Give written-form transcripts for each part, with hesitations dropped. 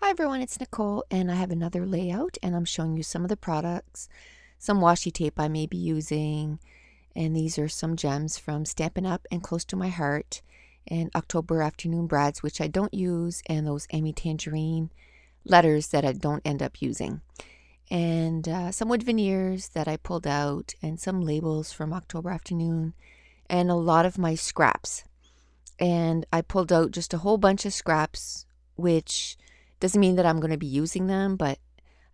Hi everyone, it's Nicole and I have another layout and I'm showing you some of the products, some washi tape I may be using, and these are some gems from Stampin' Up! And Close to My Heart and October Afternoon Brads, which I don't use, and those Amy Tangerine letters that I don't end up using. And some wood veneers that I pulled out, and some labels from October Afternoon, and a lot of my scraps. And I pulled out just a whole bunch of scraps, which doesn't mean that I'm going to be using them, but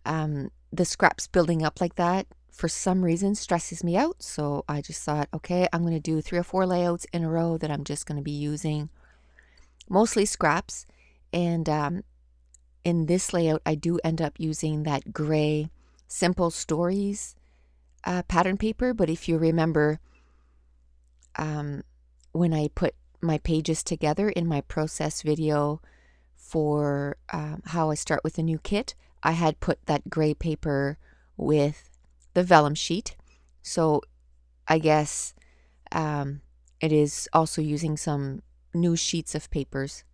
the scraps building up like that for some reason stresses me out. So I just thought, okay, I'm going to do 3 or 4 layouts in a row that I'm just going to be using mostly scraps. And in this layout, I do end up using that gray Simple Stories pattern paper. But if you remember, when I put my pages together in my process video for how I start with a new kit, I had put that gray paper with the vellum sheet. So I guess it is also using some new sheets of papers,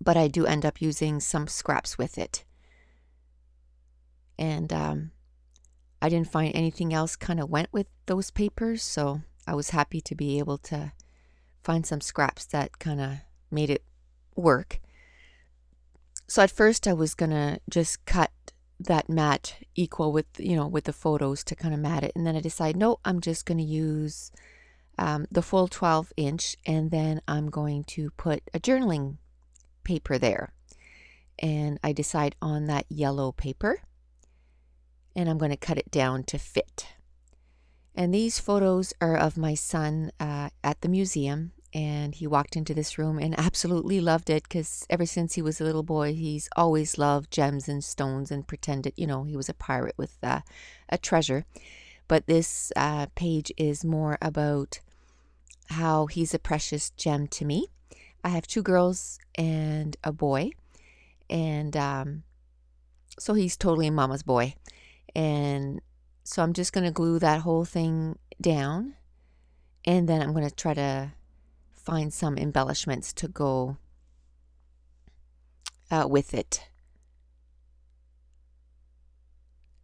but I do end up using some scraps with it. And I didn't find anything else kind of went with those papers, so I was happy to be able to find some scraps that kind of made it work. So at first I was gonna just cut that mat equal with, with the photos to kind of mat it. And then I decided, no, I'm just gonna use the full 12-inch, and then I'm going to put a journaling paper there. And I decide on that yellow paper, and I'm going to cut it down to fit. And these photos are of my son at the museum. And he walked into this room and absolutely loved it, because ever since he was a little boy, he's always loved gems and stones and pretended, he was a pirate with a treasure. But this page is more about how he's a precious gem to me. I have 2 girls and a boy. And so he's totally mama's boy. And so I'm just going to glue that whole thing down. And then I'm going to try to find some embellishments to go with it.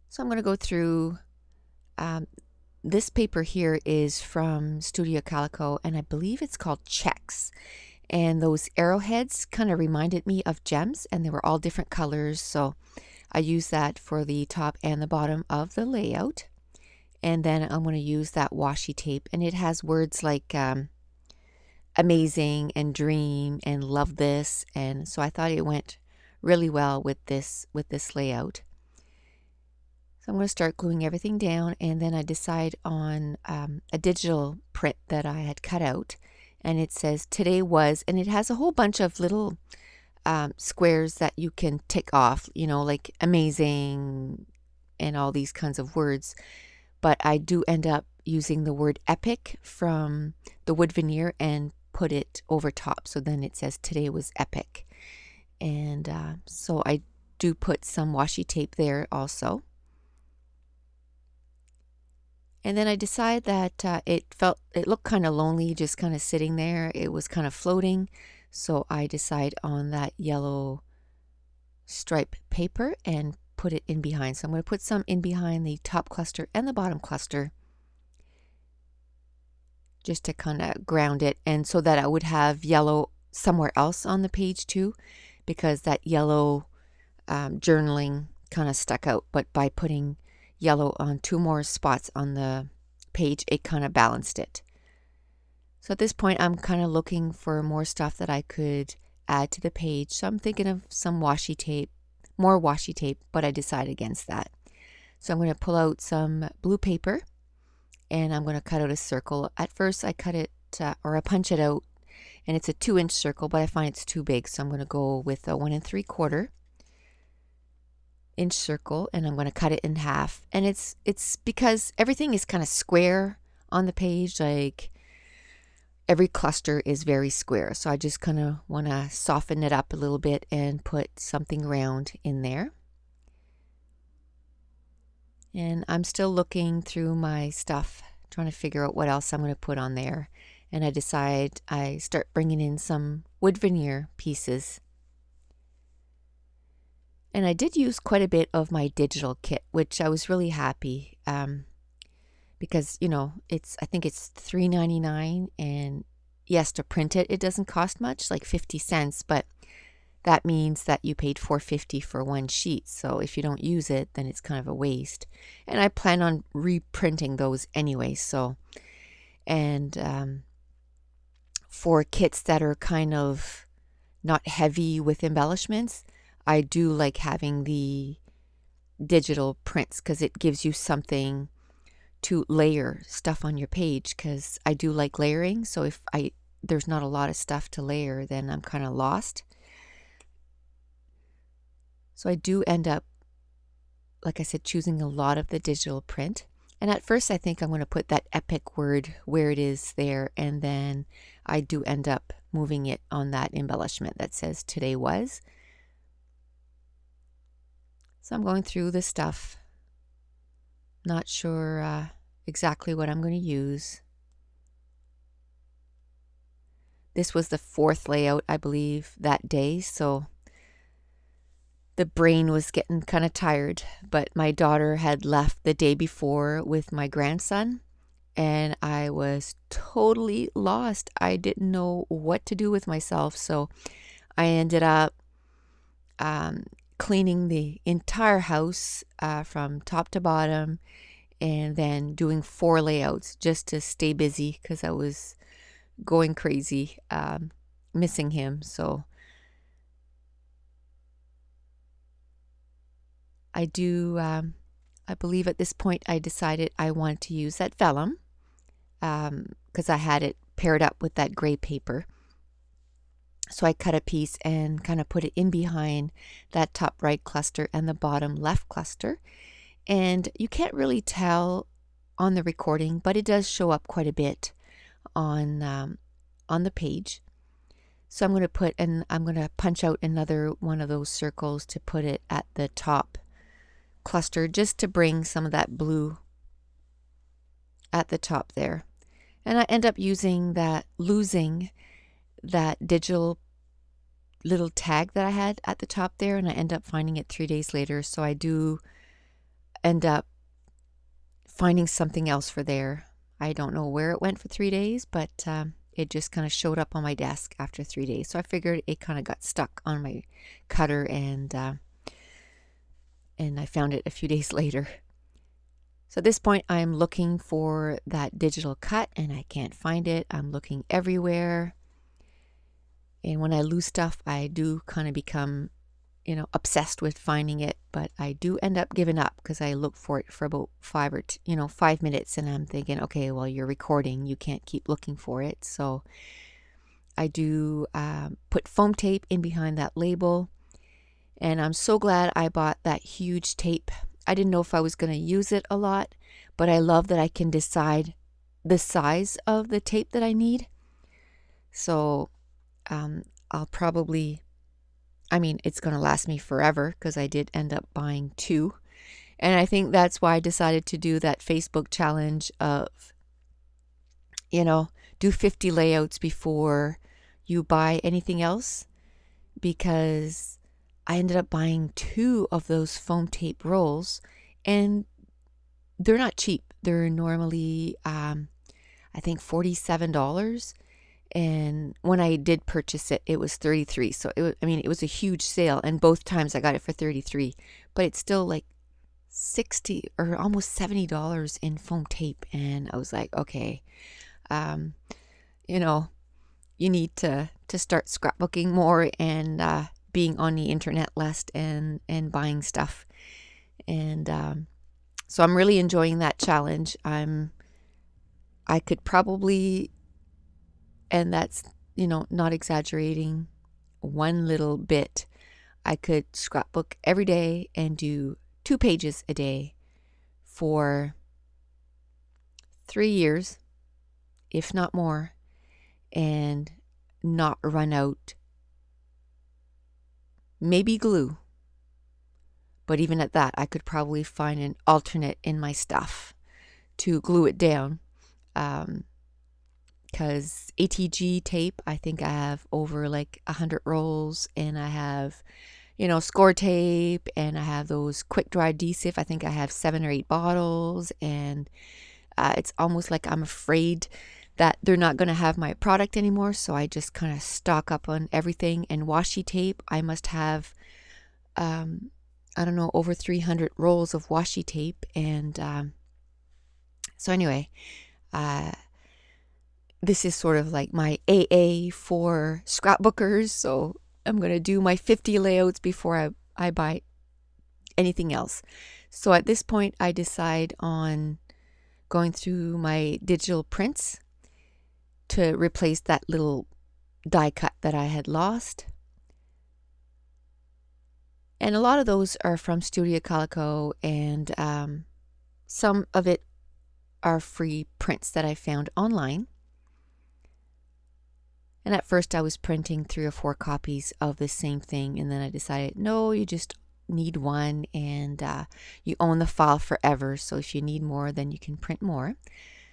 So I'm going to go through, this paper here is from Studio Calico, and I believe it's called Checks. And those arrowheads kind of reminded me of gems, and they were all different colors, so I used that for the top and the bottom of the layout. And then I'm going to use that washi tape, and it has words like amazing and dream and love this, and so I thought it went really well with this layout. So I'm going to start gluing everything down, and then I decide on a digital print that I had cut out, and it says today was, and it has a whole bunch of little squares that you can tick off, like amazing and all these kinds of words. But I do end up using the word epic from the wood veneer and put it over top, so then it says today was epic. And so I do put some washi tape there also. And then I decide that it looked kind of lonely, just kind of sitting there. It was kind of floating, so I decide on that yellow stripe paper and put it in behind. So I'm going to put some in behind the top cluster and the bottom cluster, just to kind of ground it, and so that I would have yellow somewhere else on the page too, because that yellow journaling kind of stuck out. But by putting yellow on 2 more spots on the page, it kind of balanced it. So at this point, I'm kind of looking for more stuff that I could add to the page. So I'm thinking of some washi tape, more washi tape, but I decide against that. So I'm going to pull out some blue paper, and I'm going to cut out a circle. At first I cut it, or I punch it out, and it's a 2-inch circle, but I find it's too big. So I'm going to go with a 1 3/4 inch circle, and I'm going to cut it in half. And it's because everything is kind of square on the page, like every cluster is very square. So I just kind of want to soften it up a little bit and put something round in there. And I'm still looking through my stuff, trying to figure out what else I'm going to put on there. And I start bringing in some wood veneer pieces. And I did use quite a bit of my digital kit, which I was really happy because, you know, I think it's $3.99, and yes, to print it, it doesn't cost much, like 50 cents, but that means that you paid $4.50 for one sheet. So if you don't use it, then it's kind of a waste. And I plan on reprinting those anyway. So, and for kits that are kind of not heavy with embellishments, I do like having the digital prints because it gives you something to layer stuff on your page, because I do like layering. So if there's not a lot of stuff to layer, then I'm kind of lost. So I do end up, like I said, choosing a lot of the digital print. And at first I think I'm going to put that epic word where it is there, and then I do end up moving it on that embellishment that says today was. So I'm going through the stuff, not sure exactly what I'm going to use. This was the 4th layout, I believe, that day, so the brain was getting kind of tired. But my daughter had left the day before with my grandson, and I was totally lost. I didn't know what to do with myself, so I ended up cleaning the entire house from top to bottom, and then doing 4 layouts just to stay busy because I was going crazy missing him. So I believe at this point I decided I wanted to use that vellum because I had it paired up with that gray paper. So I cut a piece and kind of put it in behind that top right cluster and the bottom left cluster. And you can't really tell on the recording, but it does show up quite a bit on the page. So I'm going to punch out another one of those circles to put it at the top cluster, just to bring some of that blue at the top there. And I end up losing that digital little tag that I had at the top there, and I end up finding it 3 days later. So I do end up finding something else for there. I don't know where it went for 3 days, but it just kind of showed up on my desk after 3 days. So I figured it kind of got stuck on my cutter, and I found it a few days later. So at this point, I'm looking for that digital cut, and I can't find it. I'm looking everywhere. And when I lose stuff, I do kind of become, obsessed with finding it. But I do end up giving up because I look for it for about 5 minutes, and I'm thinking, okay, well, you're recording, you can't keep looking for it. So I do put foam tape in behind that label, and I'm so glad I bought that huge tape. I didn't know if I was going to use it a lot, but I love that I can decide the size of the tape that I need. So I'll probably, it's going to last me forever because I did end up buying 2. And I think that's why I decided to do that Facebook challenge of, do 50 layouts before you buy anything else, because I ended up buying 2 of those foam tape rolls, and they're not cheap. They're normally, I think, $47. And when I did purchase it, it was $33. So it was a huge sale, and both times I got it for $33. But it's still like $60 or almost $70 in foam tape, and I was like, okay, you need to start scrapbooking more and being on the internet less and buying stuff. And so I'm really enjoying that challenge. I could probably, and that's, not exaggerating one little bit, I could scrapbook every day and do 2 pages a day for 3 years, if not more, and not run out. Maybe glue, but even at that, I could probably find an alternate in my stuff to glue it down. Because ATG tape, I think I have over like 100 rolls, and I have, score tape, and I have those quick dry adhesive. I think I have 7 or 8 bottles, and it's almost like I'm afraid that they're not going to have my product anymore, so I just kind of stock up on everything. And washi tape, I must have, I don't know, over 300 rolls of washi tape. And so anyway, this is sort of like my AA for scrapbookers, so I'm going to do my 50 layouts before I buy anything else. So at this point, I decide on going through my digital prints to replace that little die cut that I had lost. And a lot of those are from Studio Calico, and some of it are free prints that I found online. And at first I was printing 3 or 4 copies of the same thing, and then I decided, no, you just need one, and you own the file forever, so if you need more, then you can print more.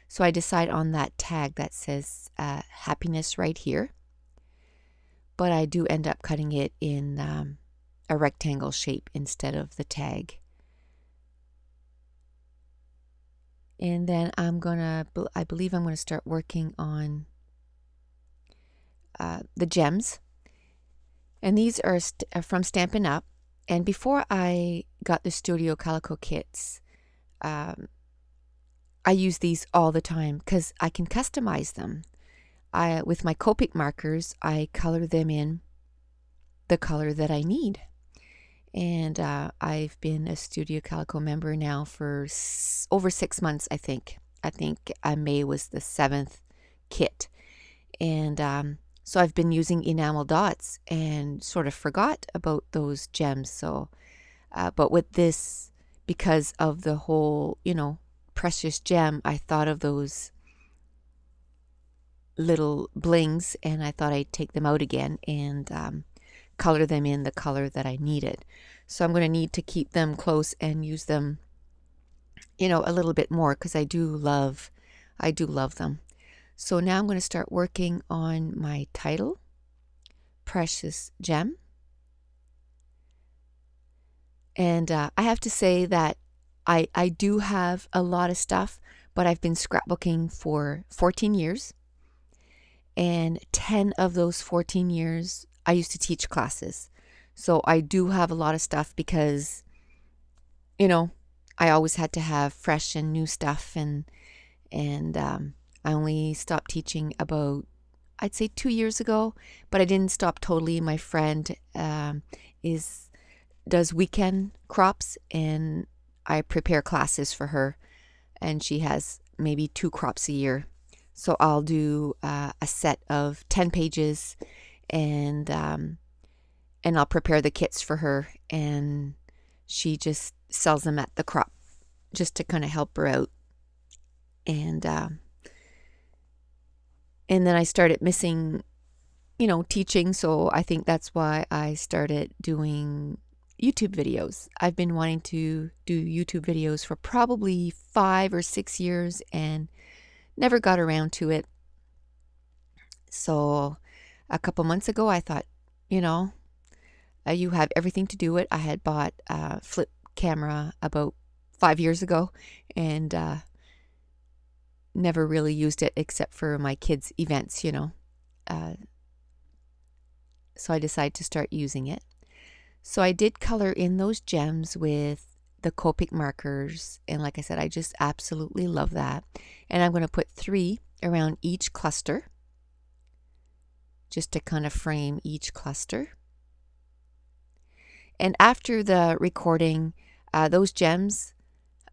So I decide on that tag that says happiness right here, but I do end up cutting it in a rectangle shape instead of the tag. And then I believe I'm going to start working on the gems, and these are from Stampin' Up. And before I got the Studio Calico kits, I use these all the time because I can customize them. With my Copic markers, I color them in the color that I need. And I've been a Studio Calico member now for over 6 months, I think. I think May was the 7th kit. And so I've been using enamel dots and sort of forgot about those gems. So, but with this, because of the whole, precious gem, I thought of those little blings, and I thought I'd take them out again and color them in the color that I needed. So I'm going to need to keep them close and use them, a little bit more, because I do love them. So now I'm going to start working on my title, Precious Gem. And I have to say that I do have a lot of stuff, but I've been scrapbooking for 14 years. And 10 of those 14 years, I used to teach classes. So I do have a lot of stuff because, I always had to have fresh and new stuff. And I only stopped teaching about, I'd say 2 years ago, but I didn't stop totally. My friend does weekend crops, and I prepare classes for her, and she has maybe 2 crops a year. So I'll do a set of 10 pages, and I'll prepare the kits for her, and she just sells them at the crop just to kind of help her out. And then I started missing, teaching, so I think that's why I started doing YouTube videos. I've been wanting to do YouTube videos for probably 5 or 6 years and never got around to it. So a couple months ago, I thought, you have everything to do it. I had bought a flip camera about 5 years ago, and never really used it except for my kids' events, so I decided to start using it. So I did color in those gems with the Copic markers, and like I said, I just absolutely love that. And I'm going to put 3 around each cluster, just to kind of frame each cluster. And after the recording, those gems,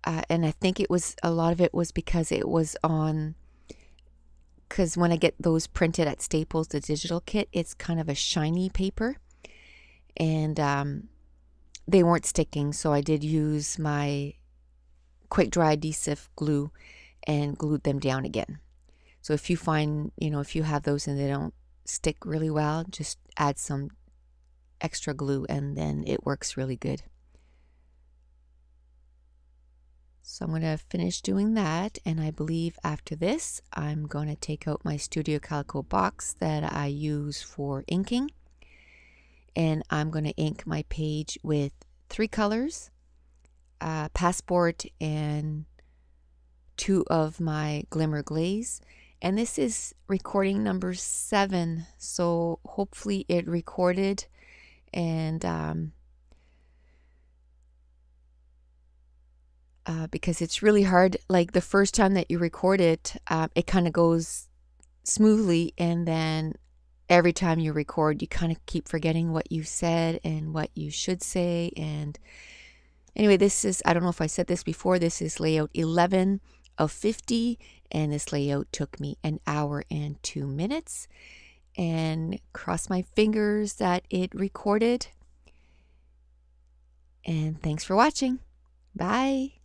and I think a lot of it was because it was because when I get those printed at Staples, the digital kit, it's kind of a shiny paper, and they weren't sticking, so I did use my quick dry adhesive glue and glued them down again. So if you find, if you have those and they don't stick really well, just add some extra glue and then it works really good. So I'm going to finish doing that, and I believe after this I'm going to take out my Studio Calico box that I use for inking, and I'm going to ink my page with 3 colors, Passport and 2 of my Glimmer Glaze. And this is recording number 7, so hopefully it recorded. And because it's really hard, like the first time that you record it, it kind of goes smoothly, and then every time you record you kind of keep forgetting what you said and what you should say. And anyway, this is, I don't know if I said this before, this is layout 11 of 50, and this layout took me an hour and 2 minutes, and cross my fingers that it recorded. And thanks for watching. Bye.